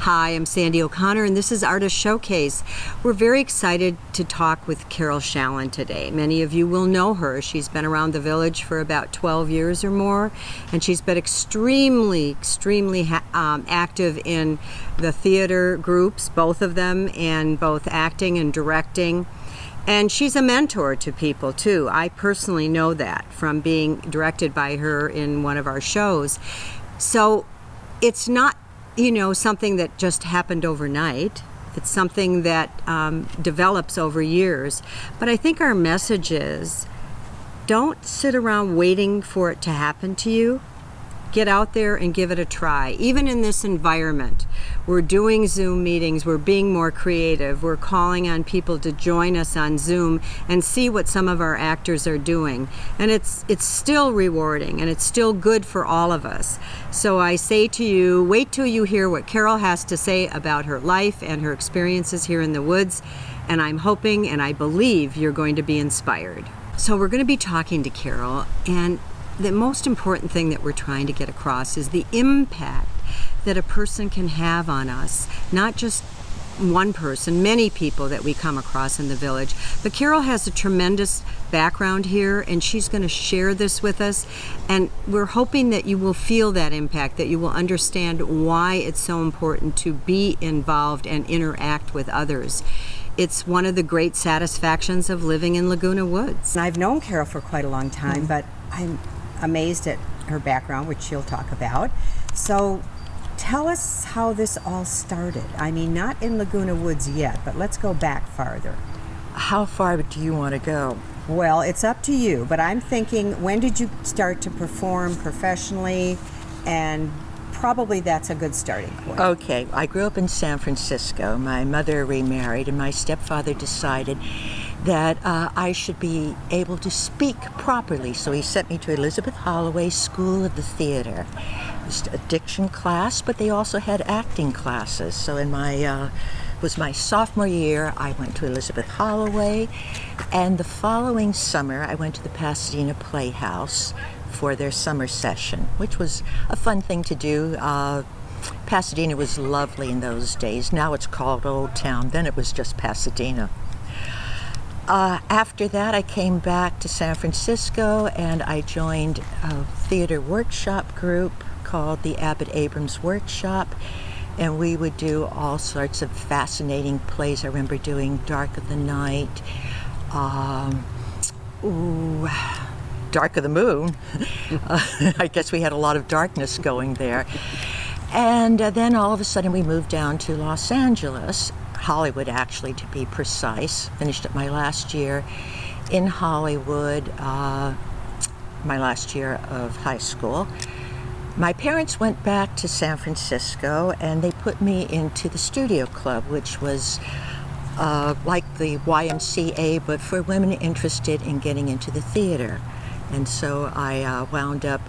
Hi, I'm Sandy O'Connor, and this is Artist Showcase. We're very excited to talk with Carol Shallon today. Many of you will know her. She's been around the village for about 12 years or more, and she's been extremely active in the theater groups, both of them, and both acting and directing. And she's a mentor to people, too. I personally know that from being directed by her in one of our shows. So it's not something that just happened overnight. It's something that develops over years. But I think our message is, don't sit around waiting for it to happen to you. Get out there and give it a try. Even in this environment, we're doing Zoom meetings, we're being more creative, we're calling on people to join us on Zoom and see what some of our actors are doing. And it's still rewarding and it's still good for all of us. So I say to you, wait till you hear what Carol has to say about her life and her experiences here in the woods. And I'm hoping and I believe you're going to be inspired. So we're going to be talking to Carol, and the most important thing that we're trying to get across is the impact that a person can have on us, not just one person, many people that we come across in the village. But Carol has a tremendous background here, and she's going to share this with us, and we're hoping that you will feel that impact, that you will understand why it's so important to be involved and interact with others. It's one of the great satisfactions of living in Laguna Woods. I've known Carol for quite a long time, but I'm amazed at her background, which she'll talk about. So tell us how this all started. I mean, not in Laguna Woods yet, but let's go back farther. How far do you want to go? Well, it's up to you, but I'm thinking, when did you start to perform professionally? And probably that's a good starting point. Okay, I grew up in San Francisco. My mother remarried, and my stepfather decided that I should be able to speak properly. So he sent me to Elizabeth Holloway School of the Theater. It was a diction class, but they also had acting classes. So in my sophomore year, I went to Elizabeth Holloway, and the following summer, I went to the Pasadena Playhouse for their summer session, which was a fun thing to do. Pasadena was lovely in those days. Now it's called Old Town. Then it was just Pasadena. After that, I came back to San Francisco and I joined a theater workshop group called the Abbott Abrams Workshop, and we would do all sorts of fascinating plays. I remember doing Dark of the Night, Dark of the Moon. I guess we had a lot of darkness going there. And then all of a sudden we moved down to Los Angeles, Hollywood actually, to be precise. Finished up my last year in Hollywood, my last year of high school. My parents went back to San Francisco and they put me into the Studio Club, which was like the YMCA, but for women interested in getting into the theater. And so I wound up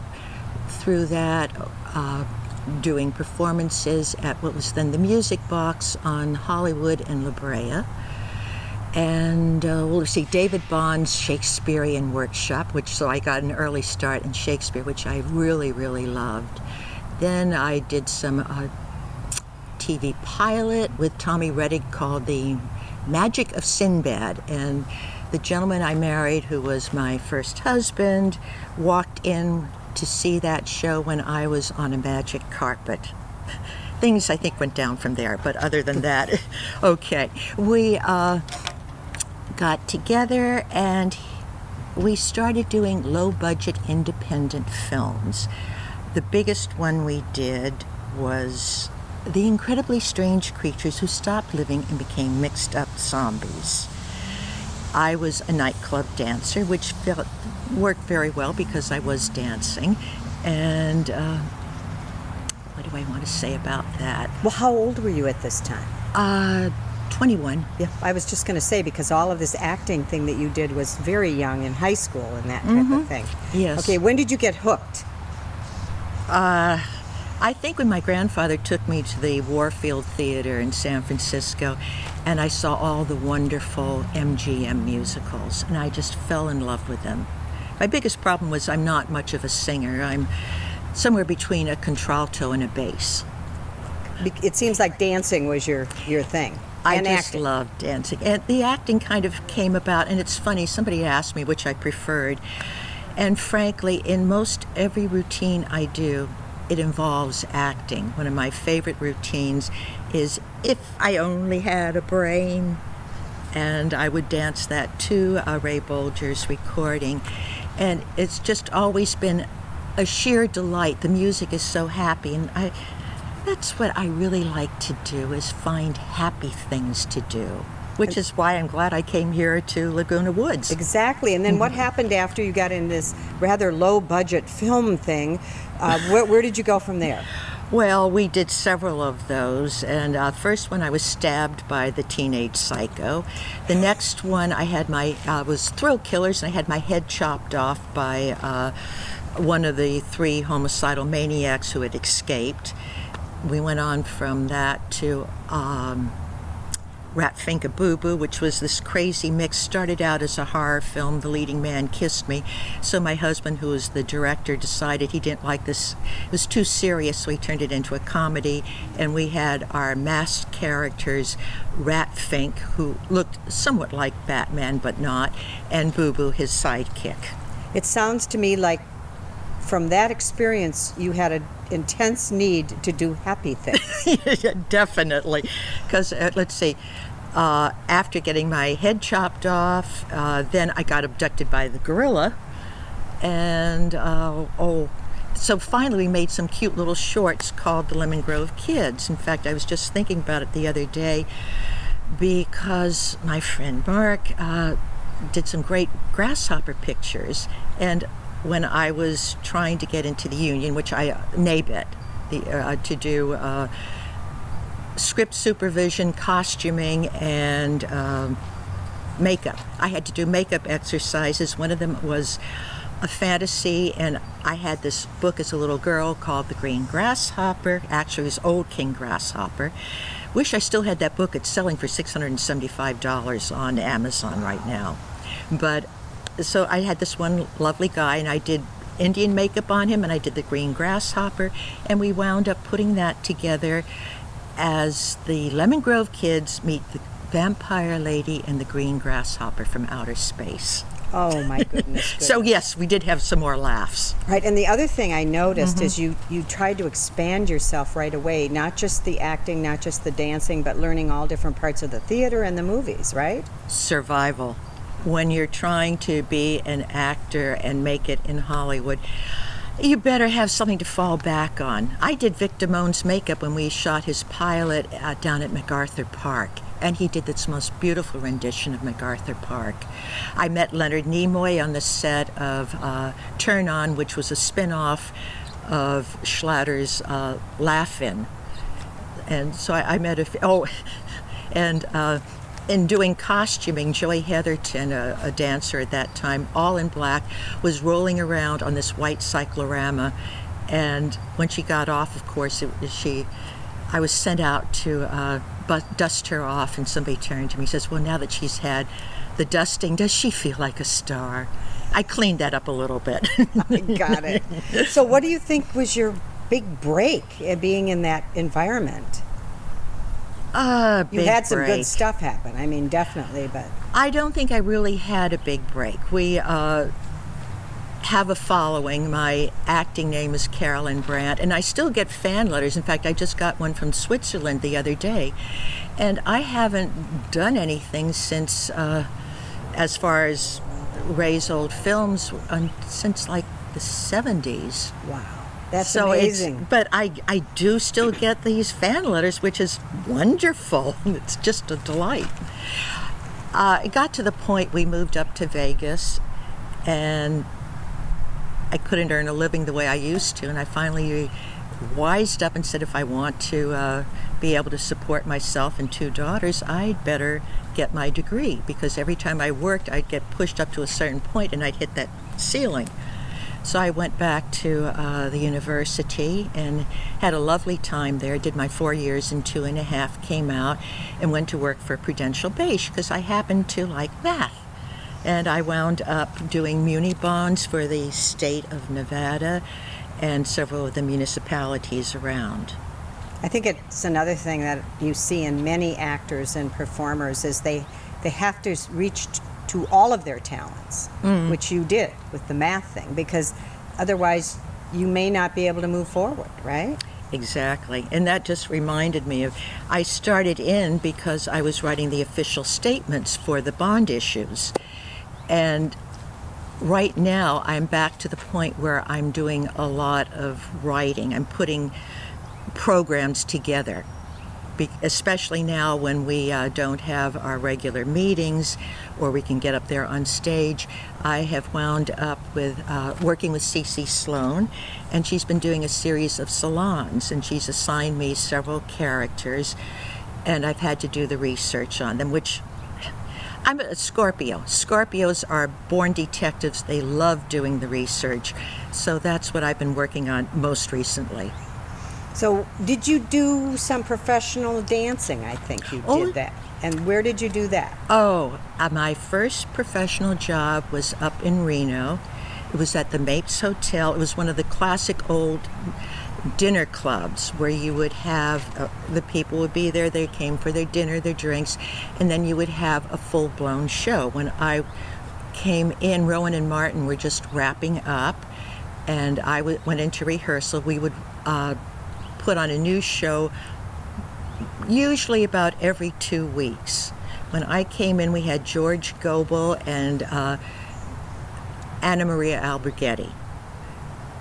through that doing performances at what was then the Music Box on Hollywood and La Brea. And we'll see David Bond's Shakespearean Workshop, so I got an early start in Shakespeare, which I really, really loved. Then I did some TV pilot with Tommy Rettig called The Magic of Sinbad. And the gentleman I married, who was my first husband, walked in to see that show when I was on a magic carpet. Things, I think, went down from there, but other than that, okay. We got together and we started doing low-budget independent films. The biggest one we did was The Incredibly Strange Creatures Who Stopped Living and Became Mixed-Up Zombies. I was a nightclub dancer, which worked very well because I was dancing. And what do I want to say about that? Well, how old were you at this time? 21. Yeah, I was just going to say, because all of this acting thing that you did was very young in high school and that type of thing. Yes. Okay, when did you get hooked? I think when my grandfather took me to the Warfield Theater in San Francisco, and I saw all the wonderful MGM musicals, and I just fell in love with them. My biggest problem was I'm not much of a singer. I'm somewhere between a contralto and a bass. It seems like dancing was your thing. I And just acting. love dancing. And the acting kind of came about, and it's funny, somebody asked me which I preferred. And frankly, in most every routine I do, it involves acting. One of my favorite routines is If I Only Had a Brain. And I would dance that to Ray Bolger's recording. And it's just always been a sheer delight. The music is so happy, and that's what I really like to do, is find happy things to do, which is why I'm glad I came here to Laguna Woods. Exactly. And then what happened after you got in this rather low budget film thing? Where did you go from there? Well, we did several of those, and first one I was stabbed by the teenage psycho. The next one I had was Thrill Killers, and I had my head chopped off by one of the 3 homicidal maniacs who had escaped. We went on from that to Rat Finka Boo Boo, which was this crazy mix. Started out as a horror film, The Leading Man Kissed Me. So my husband, who was the director, decided he didn't like this. It was too serious, so he turned it into a comedy. And we had our masked characters, Rat Fink, who looked somewhat like Batman, but not, and Boo Boo, his sidekick. It sounds to me like from that experience you had an intense need to do happy things. Yeah, definitely. Because, let's see, after getting my head chopped off, then I got abducted by the gorilla. And, so finally we made some cute little shorts called the Lemon Grove Kids. In fact, I was just thinking about it the other day because my friend Mark did some great grasshopper pictures. And when I was trying to get into the union, which I NABET, to do script supervision, costuming, and makeup. I had to do makeup exercises. One of them was a fantasy, and I had this book as a little girl called The Green Grasshopper. Actually, it was Old King Grasshopper. Wish I still had that book. It's selling for $675 on Amazon right now. But so I had this one lovely guy, and I did Indian makeup on him, and I did the Green Grasshopper, and we wound up putting that together as the Lemon Grove Kids meet the Vampire Lady and the Green Grasshopper from outer space. Oh my goodness. So yes, we did have some more laughs. Right, and the other thing I noticed is you tried to expand yourself right away, not just the acting, not just the dancing, but learning all different parts of the theater and the movies, right? Survival. When you're trying to be an actor and make it in Hollywood, you better have something to fall back on. I did Vic Damone's makeup when we shot his pilot down at MacArthur Park, and he did this most beautiful rendition of MacArthur Park. I met Leonard Nimoy on the set of Turn On, which was a spin-off of Schlatter's Laugh-In. And so I met in doing costuming, Joy Heatherton, a dancer at that time, all in black, was rolling around on this white cyclorama. And when she got off, of course, I was sent out to dust her off, and somebody turned to me and says, well, now that she's had the dusting, does she feel like a star? I cleaned that up a little bit. I got it. So what do you think was your big break being in that environment? You had some good stuff happen. I mean, definitely, but I don't think I really had a big break. We have a following. My acting name is Carolyn Brandt, and I still get fan letters. In fact, I just got one from Switzerland the other day. And I haven't done anything since, as far as Ray's old films, since like the 70s. wow. That's So amazing. but I do still get these fan letters, which is wonderful. It's just a delight. It got to the point we moved up to Vegas, and I couldn't earn a living the way I used to, and I finally wised up and said if I want to be able to support myself and 2 daughters, I'd better get my degree, because every time I worked, I'd get pushed up to a certain point and I'd hit that ceiling. So I went back to the university and had a lovely time there. Did my 4 years and 2.5, came out and went to work for Prudential Beige because I happened to like math. And I wound up doing muni bonds for the state of Nevada and several of the municipalities around. I think it's another thing that you see in many actors and performers is they have to reach to all of their talents, which you did with the math thing, because otherwise you may not be able to move forward, right? Exactly. And that just reminded me of, I started in because I was writing the official statements for the bond issues. And right now I'm back to the point where I'm doing a lot of writing. I'm putting programs together, especially now when we don't have our regular meetings or we can get up there on stage. I have wound up with working with Cece Sloan, and she's been doing a series of salons, and she's assigned me several characters, and I've had to do the research on them, which I'm a Scorpio. Scorpios are born detectives. They love doing the research. So that's what I've been working on most recently. So did you do some professional dancing? I think you did that. And where did you do that? Oh, my first professional job was up in Reno. It was at the Mapes Hotel. It was one of the classic old dinner clubs where you would have, the people would be there, they came for their dinner, their drinks, and then you would have a full-blown show. When I came in, Rowan and Martin were just wrapping up, and I went into rehearsal. We would put on a new show usually about every 2 weeks. When I came in, we had George Gobel and Anna Maria Alberghetti.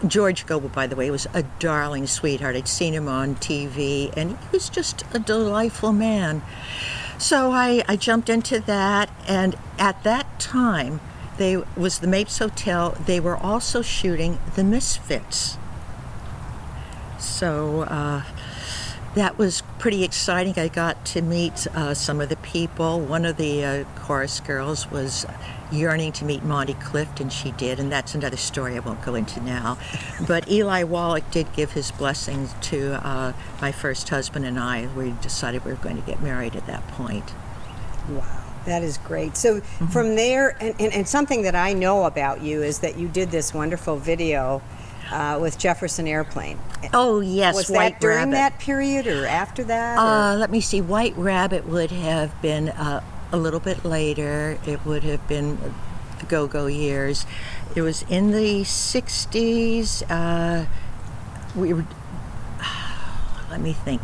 George Gobel, by the way, was a darling sweetheart. I'd seen him on TV, and he was just a delightful man. So I jumped into that, and at that time, was the Mapes Hotel. They were also shooting The Misfits. So that was pretty exciting. I got to meet some of the people. One of the chorus girls was yearning to meet Monty Clift, and she did, and that's another story I won't go into now. But Eli Wallach did give his blessing to my first husband and I. We decided we were going to get married at that point. Wow, that is great. So from there, and something that I know about you is that you did this wonderful video with Jefferson Airplane. Oh, yes, Was White that during Rabbit. that period or after that? Or? Let me see. White Rabbit would have been a little bit later. It would have been the go-go years. It was in the 60s. We were, let me think.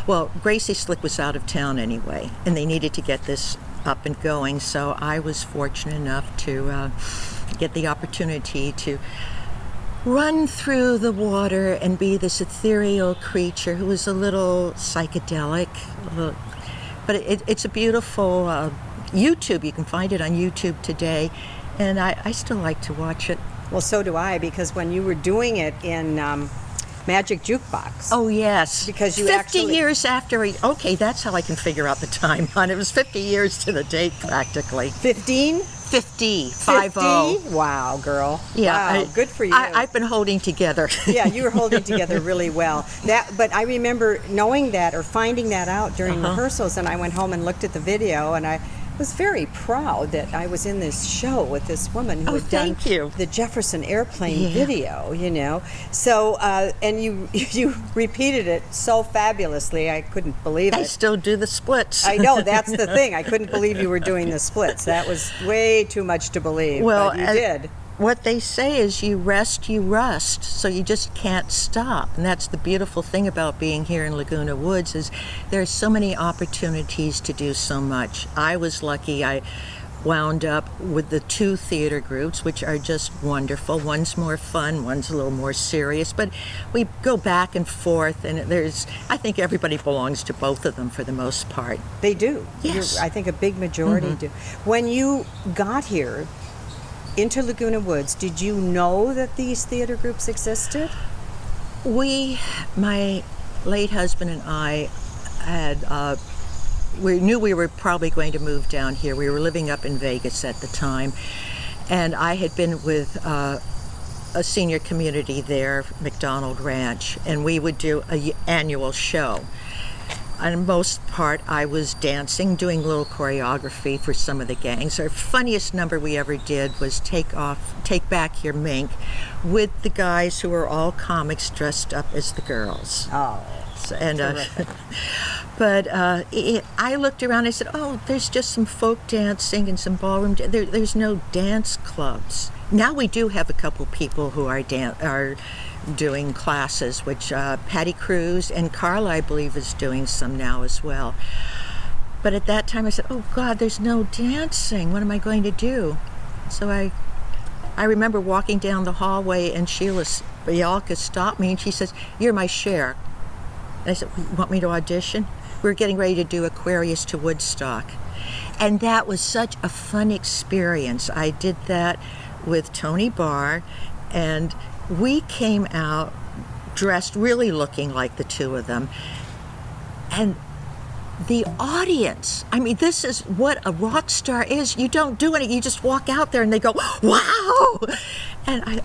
Well, Gracie Slick was out of town anyway, and they needed to get this up and going, so I was fortunate enough to get the opportunity to run through the water and be this ethereal creature who was a little psychedelic. But it's a beautiful YouTube. You can find it on YouTube today, and I still like to watch it. Well, so do I, because when you were doing it in Magic Jukebox. Oh, yes. Because you 50 actually... years after okay, that's how I can figure out the time on it. It was 50 years to the date, practically. 15? 50. 50? Wow, girl. Yeah. Wow, good for you. I've been holding together. Yeah, you were holding together really well. But I remember knowing that or finding that out during rehearsals, and I went home and looked at the video, and I was very proud that I was in this show with this woman who had done the Jefferson Airplane video, you know. So, and you repeated it so fabulously, I couldn't believe it. I still do the splits. I know, that's the thing. I couldn't believe you were doing the splits. That was way too much to believe, well, but you did. What they say is you rest, you rust, so you just can't stop. And that's the beautiful thing about being here in Laguna Woods is there's so many opportunities to do so much. I was lucky. I wound up with the 2 theater groups, which are just wonderful. One's more fun, one's a little more serious, but we go back and forth, and I think everybody belongs to both of them for the most part. They do. Yes. I think a big majority do. When you got here into Laguna Woods, did you know that these theater groups existed? My late husband and I we knew we were probably going to move down here. We were living up in Vegas at the time, and I had been with a senior community there, McDonald Ranch, and we would do an annual show. On the most part, I was dancing, doing a little choreography for some of the gangs. Our funniest number we ever did was Take Back Your Mink with the guys who were all comics dressed up as the girls. Oh. And but I looked around. I said, "Oh, there's just some folk dancing and some ballroom. There's no dance clubs." Now we do have a couple people who are doing classes, which Patty Cruz and Carla, I believe, is doing some now as well. But at that time, I said, "Oh God, there's no dancing. What am I going to do?" So I remember walking down the hallway, and Sheila Bialka stopped me, and she says, "You're my Cher." And I said, "You want me to audition?" We were getting ready to do Aquarius to Woodstock. And that was such a fun experience. I did that with Tony Barr, and we came out dressed really looking like the two of them. And the audience, I mean, this is what a rock star is. You don't do anything, you just walk out there and they go, "Wow!" And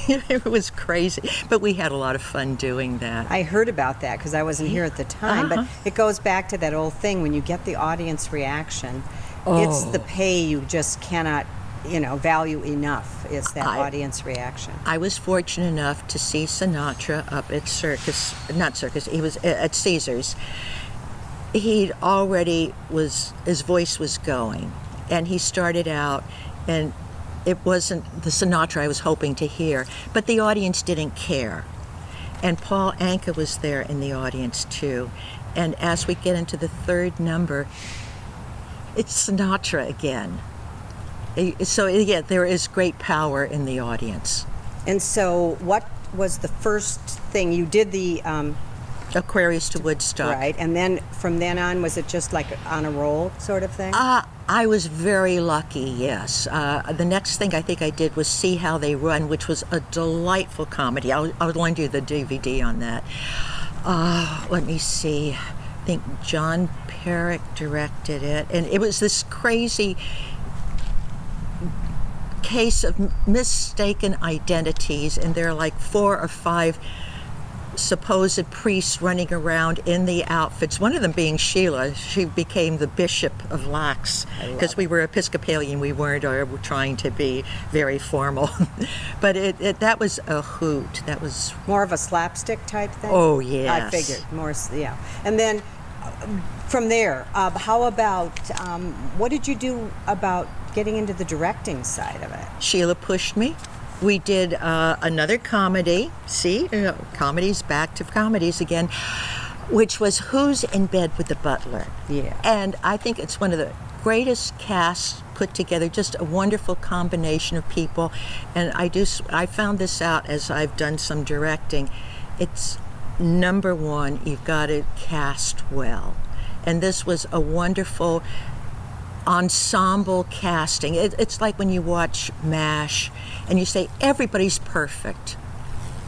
it was crazy. But we had a lot of fun doing that. I heard about that because I wasn't here at the time, but it goes back to that old thing, when you get the audience reaction, it's the pay you just cannot, value enough, is that audience reaction. I was fortunate enough to see Sinatra up at he was at Caesars. He'd already his voice was going, and he started out, and it wasn't the Sinatra I was hoping to hear, but the audience didn't care. And Paul Anka was there in the audience too. And as we get into the third number, it's Sinatra again. So yeah, there is great power in the audience. And so what was the first thing you did? The Aquarius to Woodstock. Right, and then from then on, was it just like on a roll sort of thing? I was very lucky, yes. The next thing I think I did was See How They Run, which was a delightful comedy. I would want to do the DVD on that. Let me see. I think John Perrick directed it, and it was this crazy case of mistaken identities, and there are like 4 or 5 supposed priests running around in the outfits, one of them being Sheila. She became the Bishop of Lax because we were Episcopalian. We weren't trying to be very formal. But that was a hoot. That was more of a slapstick type thing? Oh, yes. I figured. More, yeah. And then from there, how about, what did you do about getting into the directing side of it? Sheila pushed me. We did another comedy, comedies, back to comedies again, which was Who's in Bed with the Butler? Yeah. And I think it's one of the greatest casts put together, just a wonderful combination of people. And I found this out as I've done some directing. It's number one, you've got to cast well. And this was a wonderful ensemble casting. It's like when you watch MASH and you say everybody's perfect.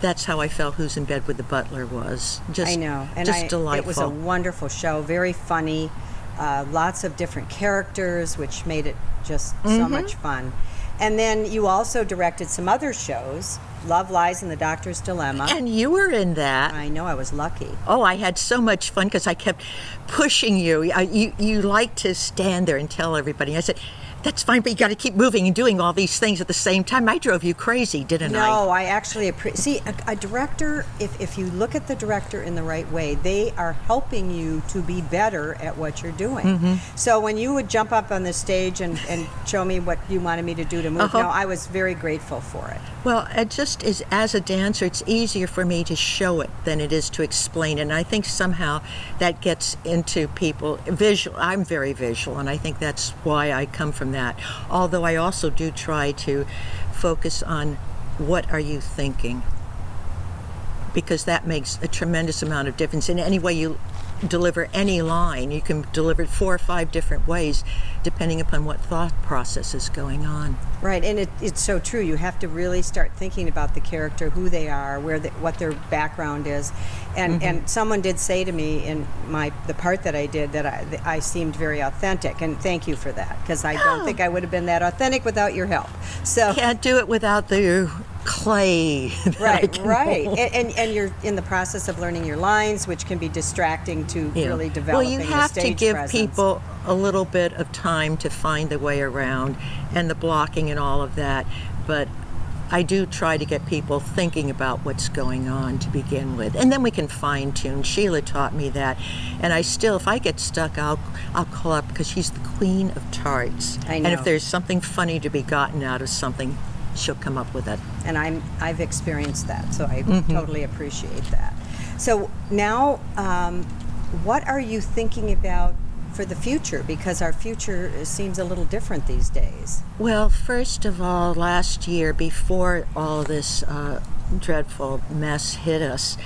That's how I felt Who's in Bed with the Butler was. I know, and just delightful. It was a wonderful show, very funny, lots of different characters, which made it just so much fun. And then you also directed some other shows, Love Lies and The Doctor's Dilemma. And you were in that. I know, I was lucky. Oh, I had so much fun because I kept pushing you. You like to stand there and tell everybody. I said, "That's fine, but you got to keep moving and doing all these things at the same time." I drove you crazy, didn't I? No, I actually see a director. If you look at the director in the right way, they are helping you to be better at what you're doing. So when you would jump up on the stage and show me what you wanted me to do to move, no, I was very grateful for it. Well, it just is, as a dancer, it's easier for me to show it than it is to explain it. And I think somehow that gets into people. I'm very visual, and I think that's why I come from that. Although I also do try to focus on what are you thinking, because that makes a tremendous amount of difference. In any way you deliver any line, you can deliver it 4 or 5 different ways depending upon what thought process is going on. Right, and it's so true. You have to really start thinking about the character, who they are, what their background is. And someone did say to me in the part that I did that I seemed very authentic, and thank you for that, because I don't think I would have been that authentic without your help. So can't do it without the clay. Right. And you're in the process of learning your lines, which can be distracting to really developing the stage presence. Well, you have to give people a little bit of time to find the way around and the blocking and all of that. But I do try to get people thinking about what's going on to begin with, and then we can fine tune. Sheila taught me that, and I still, if I get stuck, I'll call up, because she's the queen of tarts. I know. And if there's something funny to be gotten out of something, she'll come up with it. And I've experienced that, so I totally appreciate that. So now, what are you thinking about for the future? Because our future seems a little different these days. Well, first of all, last year, before all this dreadful mess hit us,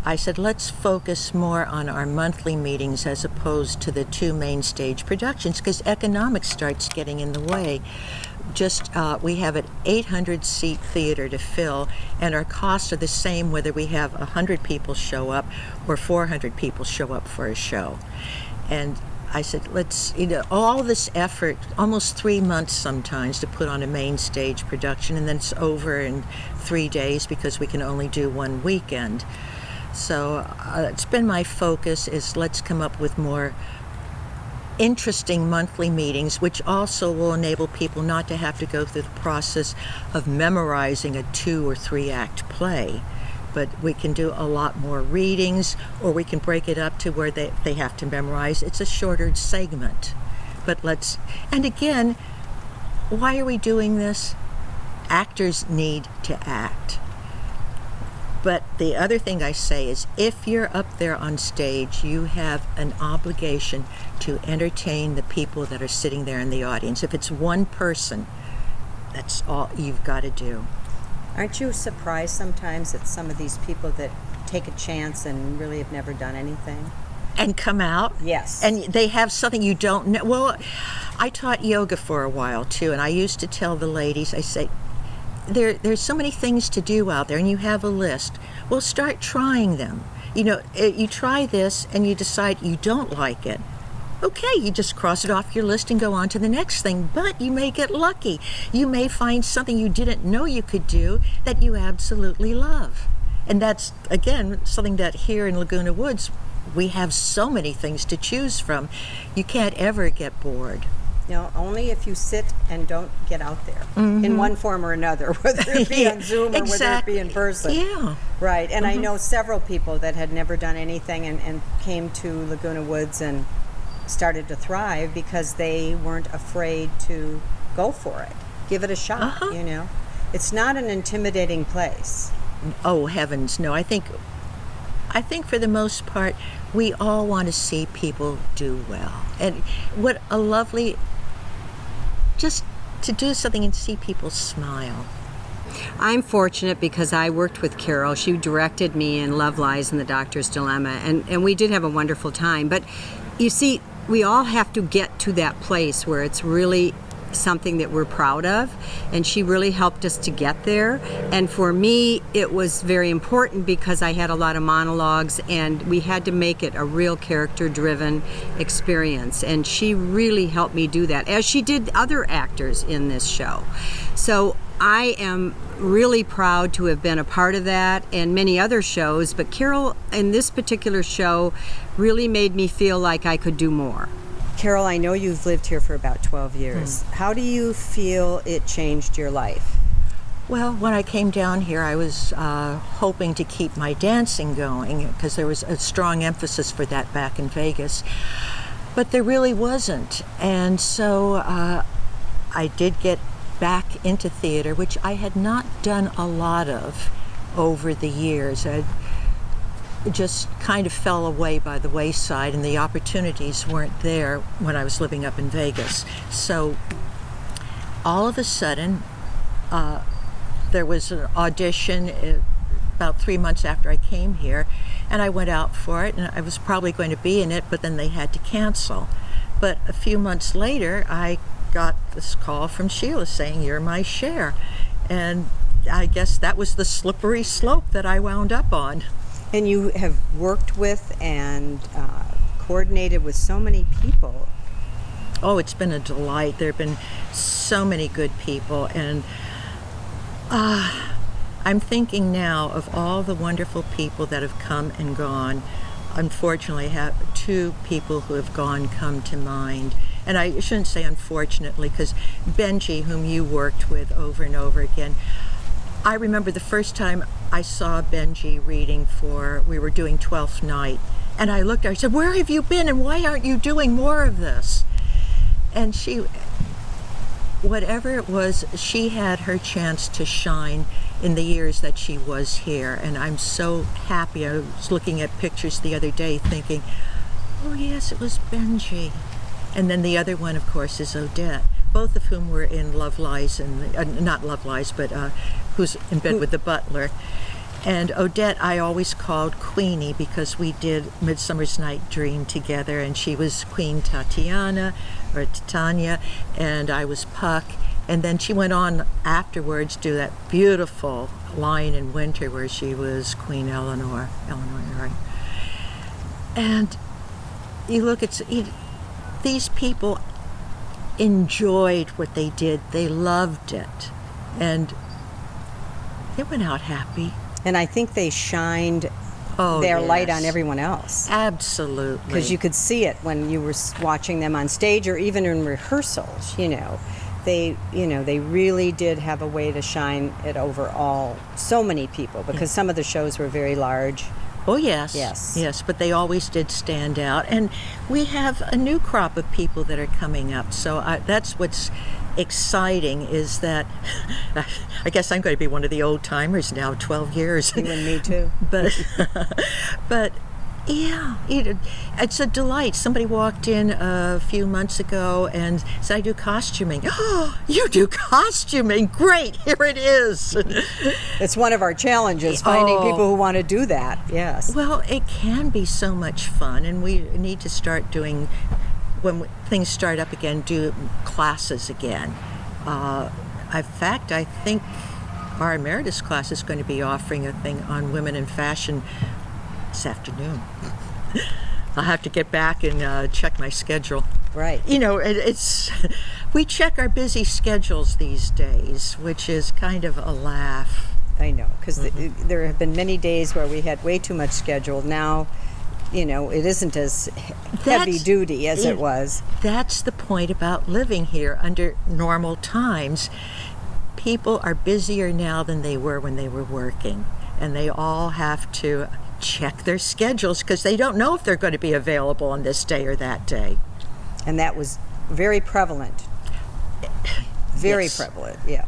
I said, let's focus more on our monthly meetings as opposed to the 2 main stage productions, because economics starts getting in the way. We have an 800-seat theater to fill, and our costs are the same whether we have 100 people show up or 400 people show up for a show. And I said, let's, all this effort, almost 3 months sometimes, to put on a main stage production, and then it's over in 3 days because we can only do 1 weekend. So it's been my focus, is let's come up with more interesting monthly meetings, which also will enable people not to have to go through the process of memorizing a 2 or 3 act play. But we can do a lot more readings, or we can break it up to where they have to memorize. It's a shorter segment. But and again, why are we doing this? Actors need to act. But the other thing I say is, if you're up there on stage, you have an obligation to entertain the people that are sitting there in the audience. If it's one person, that's all you've got to do. Aren't you surprised sometimes at some of these people that take a chance and really have never done anything? And come out? Yes. And they have something you don't know. Well, I taught yoga for a while too, and I used to tell the ladies, I say, there's so many things to do out there, and you have a list. Well, start trying them. You try this and you decide you don't like it. Okay, you just cross it off your list and go on to the next thing. But you may get lucky. You may find something you didn't know you could do that you absolutely love. And that's, again, something that here in Laguna Woods, we have so many things to choose from. You can't ever get bored. No, only if you sit and don't get out there in one form or another, whether it be on Zoom or whether it be in person. Yeah. Right. And I know several people that had never done anything and came to Laguna Woods and started to thrive because they weren't afraid to go for it. Give it a shot, It's not an intimidating place. Oh, heavens, no. I think for the most part, we all want to see people do well. And what a lovely, just to do something and see people smile. I'm fortunate because I worked with Carol. She directed me in Love Lies and The Doctor's Dilemma, and we did have a wonderful time. But you see, we all have to get to that place where it's really something that we're proud of, and she really helped us to get there. And for me, it was very important because I had a lot of monologues and we had to make it a real character-driven experience, and she really helped me do that, as she did other actors in this show. So I am really proud to have been a part of that and many other shows, but Carol, in this particular show, really made me feel like I could do more. Carol, I know you've lived here for about 12 years. How do you feel it changed your life? Well, when I came down here, I was hoping to keep my dancing going because there was a strong emphasis for that back in Vegas. But there really wasn't. And so I did get back into theater, which I had not done a lot of over the years. I just kind of fell away by the wayside, and the opportunities weren't there when I was living up in Vegas. So all of a sudden, there was an audition about 3 months after I came here, and I went out for it, and I was probably going to be in it, but then they had to cancel. But a few months later, I got this call from Sheila saying, "You're my Cher." And I guess that was the slippery slope that I wound up on. And you have worked with and coordinated with so many people. Oh, it's been a delight. There have been so many good people, and I'm thinking now of all the wonderful people that have come and gone. Unfortunately, I have 2 people who have gone come to mind. And I shouldn't say unfortunately, because Benji, whom you worked with over and over again, I remember the first time I saw Benji reading we were doing 12th Night, and I looked at her, I said, "Where have you been, and why aren't you doing more of this?" And she, whatever it was, she had her chance to shine in the years that she was here, and I'm so happy. I was looking at pictures the other day thinking, oh yes, it was Benji. And then the other one, of course, is Odette, both of whom were in Love Lies, and not Love Lies, but Who's in Bed with the Butler. And Odette I always called Queenie because we did Midsummer's Night Dream together, and she was Queen Tatiana, or Titania, and I was Puck. And then she went on afterwards to do that beautiful Lion in Winter where she was Queen Eleanor, right? And you look at these people enjoyed what they did. They loved it. And they went out happy. And I think they shined their light on everyone else. Absolutely. Because you could see it when you were watching them on stage or even in rehearsals, They really did have a way to shine it over so many people, because some of the shows were very large. Oh, yes. Yes, but they always did stand out. And we have a new crop of people that are coming up. So that's what's exciting, is that I guess I'm going to be one of the old timers now, 12 years. You and me too. But yeah, it's a delight. Somebody walked in a few months ago and said, I do costuming. Oh, you do costuming? Great, here it is. It's one of our challenges, finding people who want to do that, yes. Well, it can be so much fun, and we need to start doing, when things start up again, do classes again. In fact, I think our emeritus class is going to be offering a thing on women in fashion this afternoon. I'll have to get back and check my schedule. Right. We check our busy schedules these days, which is kind of a laugh. I know, because there have been many days where we had way too much scheduled. Now, it isn't as heavy duty as it was. That's the point about living here under normal times. People are busier now than they were when they were working, and they all have to check their schedules because they don't know if they're going to be available on this day or that day. And that was very prevalent. Very prevalent, yeah.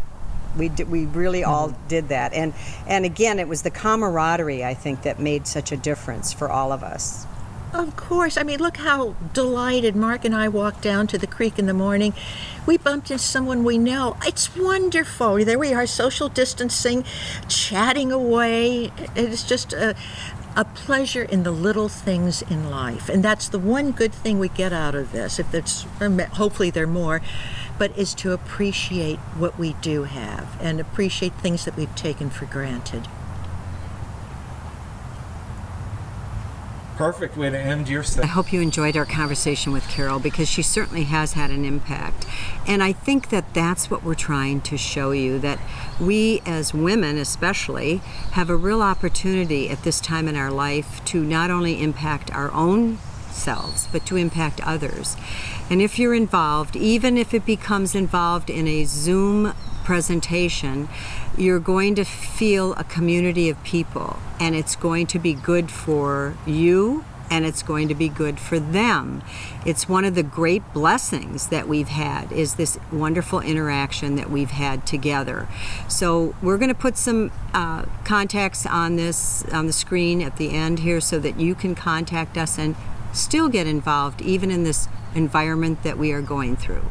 We really all did that. And again, it was the camaraderie, I think, that made such a difference for all of us. Of course. I mean, look how delighted Mark and I walked down to the creek in the morning. We bumped into someone we know. It's wonderful. There we are, social distancing, chatting away. It's just a pleasure in the little things in life. And that's the one good thing we get out of this. Hopefully there are more, but is to appreciate what we do have and appreciate things that we've taken for granted. Perfect way to end your I segment. hope you enjoyed our conversation with Carol, because she certainly has had an impact. And I think that that's what we're trying to show you, that we as women especially have a real opportunity at this time in our life to not only impact our own selves, but to impact others. And if you're involved, even if it becomes involved in a Zoom presentation, you're going to feel a community of people, and it's going to be good for you, and it's going to be good for them. It's one of the great blessings that we've had, is this wonderful interaction that we've had together. So we're going to put some contacts on the screen at the end here so that you can contact us and still get involved even in this environment that we are going through.